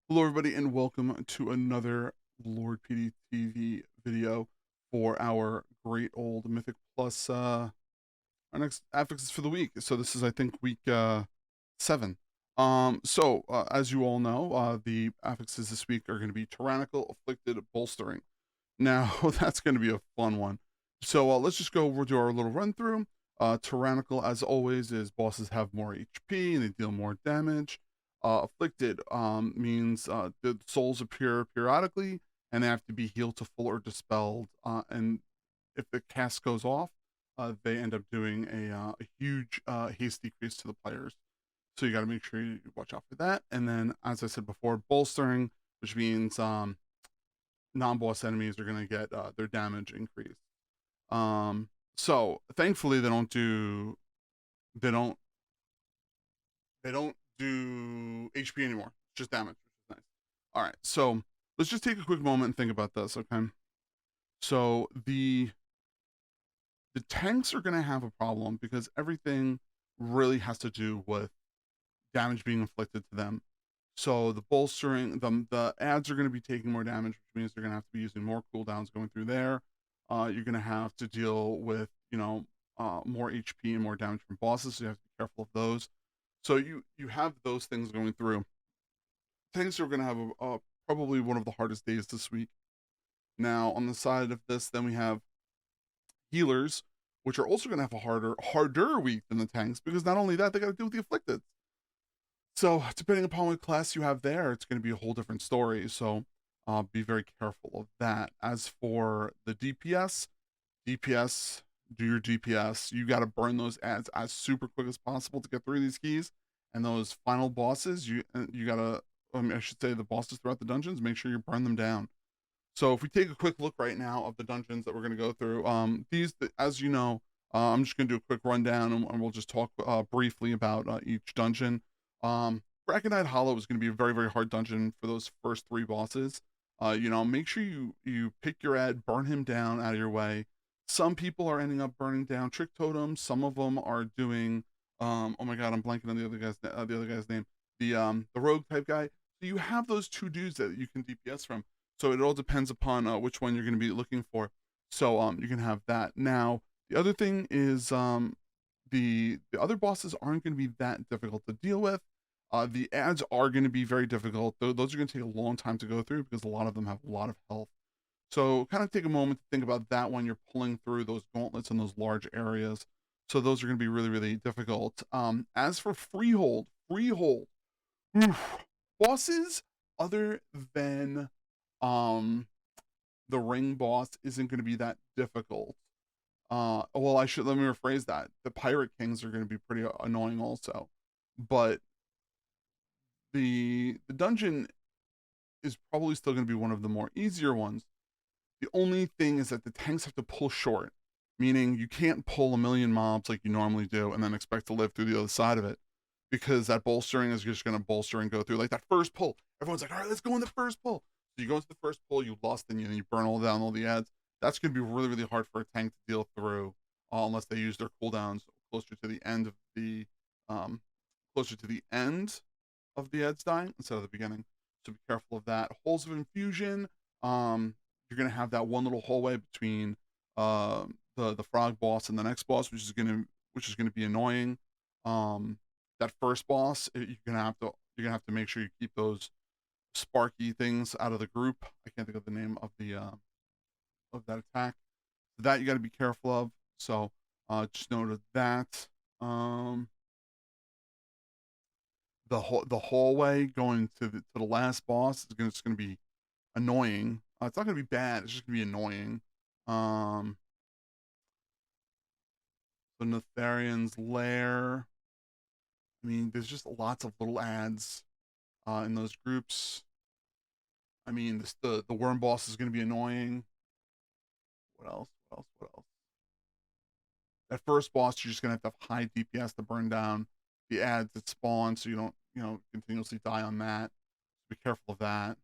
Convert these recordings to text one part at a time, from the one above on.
Hello, everybody, and welcome to another Lord PeteyTV video for our great old Mythic Plus. Our next affixes for the week. So this is, I think, week 7. As you all know, the affixes this week are going to be Tyrannical, Afflicted, Bolstering. Now that's going to be a fun one. So let's just go over to our little run through. Tyrannical, as always, is bosses have more HP and they deal more damage. Afflicted means the souls appear periodically and they have to be healed to full or dispelled. And if the cast goes off, they end up doing a huge haste decrease to the players. So you got to make sure you watch out for that. And then, as I said before, bolstering, which means non-boss enemies are going to get their damage increased. So thankfully they don't they don't do HP anymore. It's just damage, which is nice. All right, so let's just take a quick moment and think about this, okay? So the tanks are going to have a problem because everything really has to do with damage being inflicted to them. So the bolstering, the ads are going to be taking more damage, which means they're going to have to be using more cooldowns going through there. You're going to have to deal with, more HP and more damage from bosses, so you have to be careful of those. So you have those things going through. Tanks are going to have probably one of the hardest days this week. Now on the side of this, then we have healers, which are also going to have a harder week than the tanks because not only that, they got to deal with the afflicted. So depending upon what class you have there, it's going to be a whole different story. So be very careful of that. As for the DPS, do your DPS. You got to burn those ads as super quick as possible to get through these keys. And those final bosses, you gotta, I should say, the bosses throughout the dungeons, make sure you burn them down. So if we take a quick look right now of the dungeons that we're going to go through, as you know, I'm just going to do a quick rundown and we'll just talk briefly about each dungeon. Bracketite Hollow is going to be a very, very hard dungeon for those first 3 bosses. Make sure you pick your ad, burn him down out of your way. Some people are ending up burning down Trick Totems. Some of them are doing, oh my god, I'm blanking on the other guy's name, the rogue type guy. So you have those 2 dudes that you can DPS from. So it all depends upon which one you're going to be looking for. So you can have that. Now the other thing is the other bosses aren't going to be that difficult to deal with. The ads are going to be very difficult. Those are going to take a long time to go through because a lot of them have a lot of health. So kind of take a moment to think about that when you're pulling through those gauntlets in those large areas. So those are going to be really, really difficult. As for freehold, oof, bosses other than um the ring boss isn't going to be that difficult. Well, let me rephrase that. The pirate kings are going to be pretty annoying also, but the dungeon is probably still going to be one of the more easier ones. The only thing is that the tanks have to pull short, meaning you can't pull a million mobs like you normally do and then expect to live through the other side of it, because that bolstering is just going to bolster and go through like that first pull. Everyone's like, all right, let's go in the first pull. So you go into the first pull, you lost, and you burn all down all the ads. That's going to be really, really hard for a tank to deal through, unless they use their cooldowns closer to the end of the um, closer to the end of the ads dying instead of the beginning. So be careful of that. Holes of infusion. You're going to have that one little hallway between the frog boss and the next boss, which is gonna be annoying. That first boss, you're gonna have to make sure you keep those sparky things out of the group. I can't think of the name of that attack. That you got to be careful of. So just note that. The hallway going to the last boss is just gonna be annoying. It's not gonna be bad. It's just gonna be annoying. Um, the Netharian's lair. I mean, there's just lots of little ads in those groups. I mean, the worm boss is going to be annoying. What else? What else? What else? That first boss, you're just going to have high DPS to burn down the ads that spawn, so you don't, continuously die on that. So be careful of that.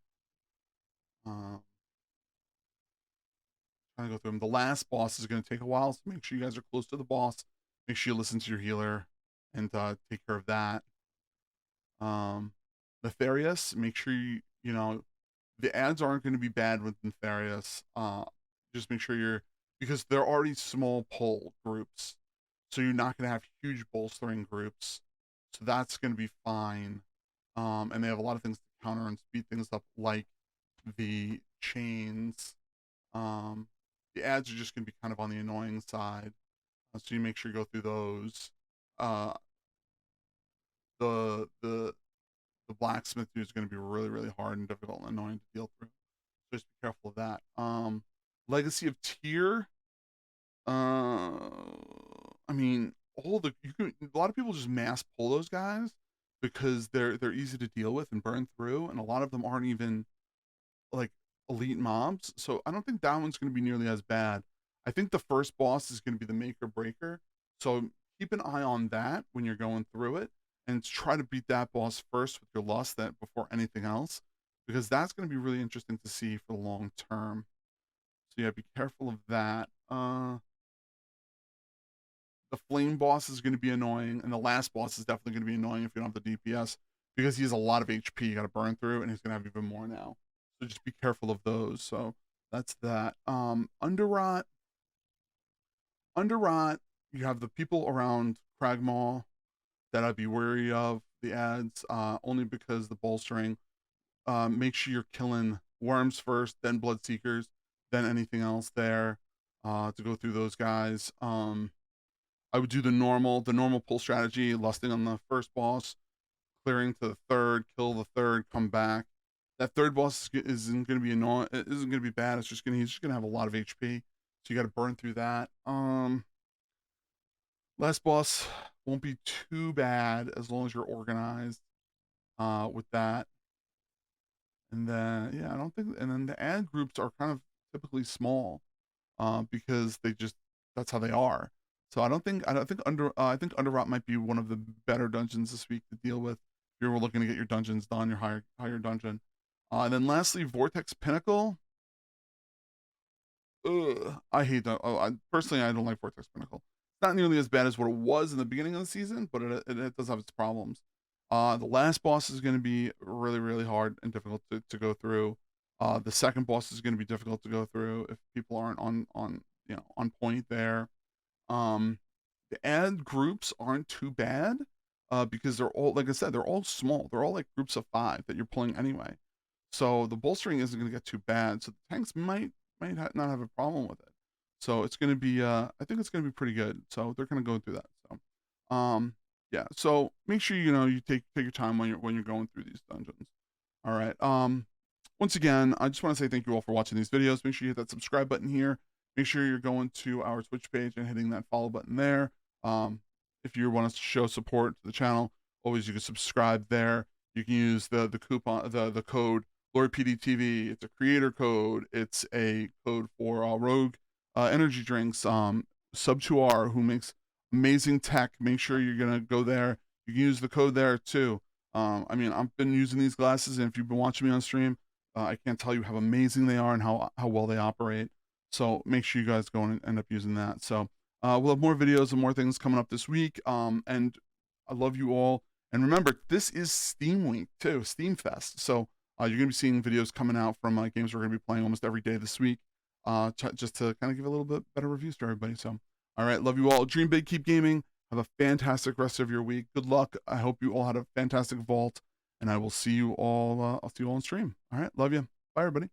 Trying to go through them. The last boss is going to take a while, so make sure you guys are close to the boss. Make sure you listen to your healer and take care of that. Nefarious, make sure you know, the ads aren't going to be bad with Nefarious. Just make sure you're, because they're already small pull groups, so you're not going to have huge bolstering groups. So that's going to be fine. And they have a lot of things to counter and speed things up, like the chains. Um, the ads are just going to be kind of on the annoying side, so you make sure you go through those. Uh, the blacksmith dude is going to be really, really hard and difficult and annoying to deal through. So just be careful of that. Legacy of Tyr. I mean, a lot of people just mass pull those guys because they're easy to deal with and burn through, and a lot of them aren't even like elite mobs. So I don't think that one's going to be nearly as bad. I think the first boss is going to be the make or breaker. So keep an eye on that when you're going through it, and try to beat that boss first with your lust that before anything else, because that's going to be really interesting to see for the long term. So yeah, be careful of that. The flame boss is going to be annoying, and the last boss is definitely going to be annoying if you don't have the DPS, because he has a lot of HP you got to burn through, and he's going to have even more now. So just be careful of those. So that's that. Underrot. You have the people around Cragmaw that I'd be wary of the ads, only because the bolstering. Make sure you're killing worms first, then bloodseekers, then anything else there, to go through those guys. I would do the normal pull strategy, lusting on the first boss, clearing to the third, kill the third, come back. That third boss isn't going to be annoying. It isn't going to be bad. He's just going to have a lot of HP, so you got to burn through that. Last boss won't be too bad as long as you're organized with that. And then yeah, I don't think. And then the ad groups are kind of typically small, because that's how they are. So I think Underrot might be one of the better dungeons this week to deal with if you're looking to get your dungeons done, your higher dungeon. And then lastly, Vortex Pinnacle. Ugh, I hate that. Personally, I don't like Vortex Pinnacle. It's not nearly as bad as what it was in the beginning of the season, but it does have its problems. The last boss is going to be really, really hard and difficult to go through. The second boss is going to be difficult to go through if people aren't on point there. The ad groups aren't too bad, because they're all, like I said, they're all small. They're all like groups of 5 that you're pulling anyway. So the bolstering isn't going to get too bad. So the tanks might not have a problem with it. So it's going to be, I think it's going to be pretty good. So they're going to go through that. So, yeah. So make sure you take your time when you're going through these dungeons. All right. Once again, I just want to say thank you all for watching these videos. Make sure you hit that subscribe button here. Make sure you're going to our Twitch page and hitting that follow button there. If you want us to show support to the channel, always you can subscribe there. You can use the coupon, the code PeteyTV. It's a creator code. It's a code for Rogue energy drinks. Sub2R, who makes amazing tech. Make sure you're gonna go there. You can use the code there too. I mean, I've been using these glasses, and if you've been watching me on stream, I can't tell you how amazing they are and how well they operate. So make sure you guys go and end up using that. So we'll have more videos and more things coming up this week. And I love you all. And remember, this is Steam Week too, Steam Fest. So you're going to be seeing videos coming out from games we're going to be playing almost every day this week, just to kind of give a little bit better reviews to everybody. So, all right, love you all. Dream big, keep gaming. Have a fantastic rest of your week. Good luck. I hope you all had a fantastic vault, and I will see you all. I'll see you all on stream. All right, love you. Bye, everybody.